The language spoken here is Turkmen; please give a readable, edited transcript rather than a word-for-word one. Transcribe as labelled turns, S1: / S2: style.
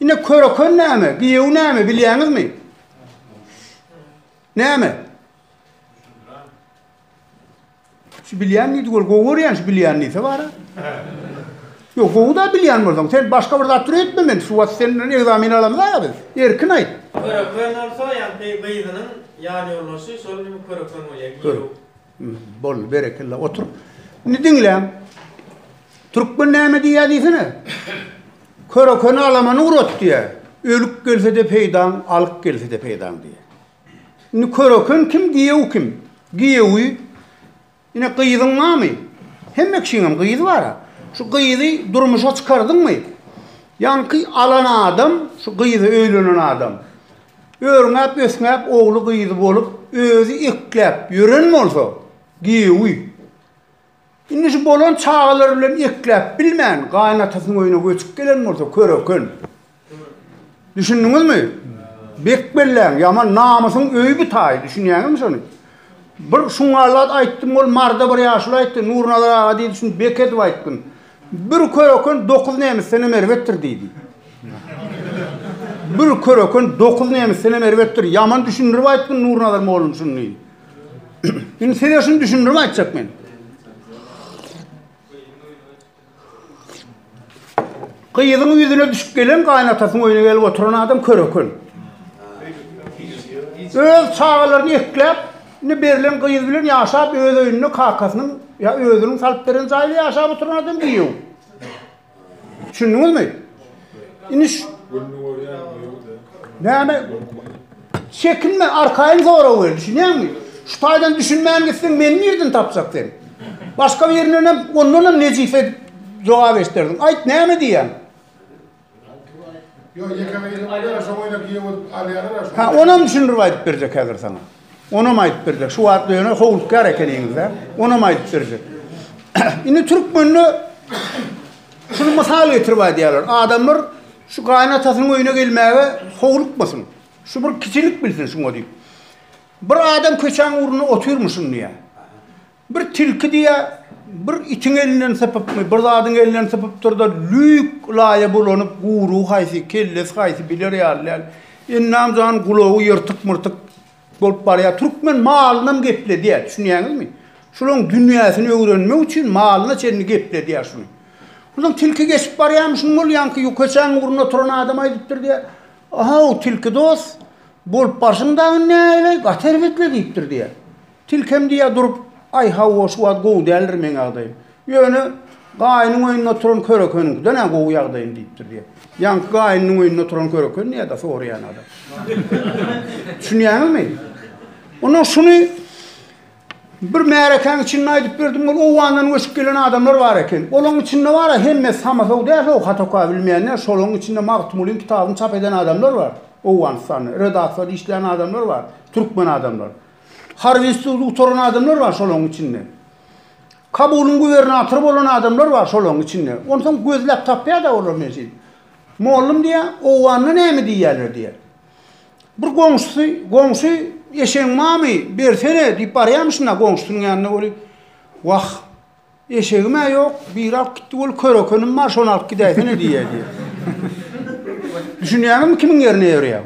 S1: Yine körökön näme? Giyew näme bilýäňizmi? Näme? Şu bilýän nidi gol gowurýan şu bilýän nidi bara. Yok gowu da bilýän bolsaň sen başga bir zat etme men şu wagt senden egzamin alamyz ya biz. Erkin aýt.
S2: Körökön olsa ýa-ni gyýdynyň ýany olmasy şol nimi körökön bolýar.
S1: Bol berekella otur. Ne diňlem? Türkmen näme diýýädisini? Körökön alamany urat diýär. Ölük gelse de peýdan, alyk gelse de peýdan diýär. Ni körökön kim giyew kim? Giyewi ine gyýdyň mamy? Hemme kişiňem gyýdy bara. Şu gyýdy durmuşa çykardyňmy? Ýanky alan adam, şu gyýdy öýlenen adam. Örňäp, ösňäp ogly gyýdy bolup, özü ekläp ýören bolsa, giyewi. Indi şu bolan çağalar bilen ekläp bilmän, gaýnatasyň öýüne göçüp gelen bolsa körökön. Düşündiňizmi? Bek belläň, ýaman namysyň öýü bitaý, düşünýäňizmi şonu? Bir şuňalat aýtdym, ol marda bir ýaşly aýtdy, Nurnazar aga diýdi, şunu beket aýtdym. Bir körökön 9 näme sene merwettir diýdi. Bir körökön 9 näme sene merwettir. Ýaman düşündirip aýtdym Nurnazar molum şunu. Indi sen şunu düşündirip aýtjak men. Gyýdyň ýüzüne düşüp gelen gaýnatasyň öýüne gelip oturan adam körökön. Öz çağalaryny ekläp, ne berilen gyýdy bilen ýaşap öz öýüne kakasynyň ýa özüniň salyp beren jaýly ýaşap oturan adam giýew. Düşündiňizmi? Indi näme? Çekinme, arkaýyn zora wer, düşünýärmi? Şu taýdan düşünmän gitsen meni ýerden tapjak sen. Başga bir ýerden ondan nejife jogap eşdirdiň. Aýt näme diýen?
S3: Yo, yekeme alýar şo oýnap giýip alýar.
S1: Ha, onam düşündirip aýdyp berjek häzir sana. Onam aýdyp berjek. Şu wagt ýöne howlukar ekeniňizde. Onam aýdyp berjek. Indi türkmenli şunu mysal getirip aýdýarlar. Adamlar şu gaýnatasyň öýüne gelmäge howlukmasyn. Şu bir kiçilik bilsin şuňa diýip. Bir adam köçäň uruny oturmuşyn diýär. Bir tilki diýär, bir itiň elinden sepipmi, bir zadyň elinden sepipdir da lüýük laýa bolanyp guru haýsy, kelles haýsy biler ýarlar. Ennam jan gulowy ýyrtyk myrtyk bolup barýar. Türkmen malynam geple diýär, düşünýäňizmi? Şunyň dünýäsini öwrenmek üçin malyna çenni geple diýär şunu. Şunyň tilki geçip barýarmyşyň bol ýanky köçäň uruny oturan adam aýdypdyr diýär. Aha, o tilki dost bolup barşyndagy näle gater betle diýipdir diýär. Tilkem diýär durup ay hawa şu wagt gow dälir men agdaýym. Ýöne gaýnyň öýünde oturan körököniň döne gow ýagdaýym diýipdir diýär. Ýanky gaýnyň öýünde oturan körökön näde soraýan adam. Düşünýärmi? Onu şunu bir märekäň içinde aýdyp berdim, o wandan ösüp gelen adamlar bar eken. Olaň içinde bar hemme samasaw däl, o hataka bilmeýänler, şolaň içinde Magtumulyn kitabyny çap eden adamlar bar. O wansany redaktor işleyen adamlar var, Türkmen adamlar. Harvestde oturan adamlar var şolaň içinde. Kabulun gubernatörü bolan adamlar var şolaň içinde. Ondan gözläp tapýar da olar meşin. Mollum diýär, o wanyny näme diýerler diýär. Bir goňşy eşeň mamy bersene diýip barýarmyşyna goňşynyň ýanyna boly. Wah, eşegime ýok, bir ak gitdi bol körökönim bar, şonu alyp gidäýsene diýär. Düşünýärmi kimiň ýerine ýörýär?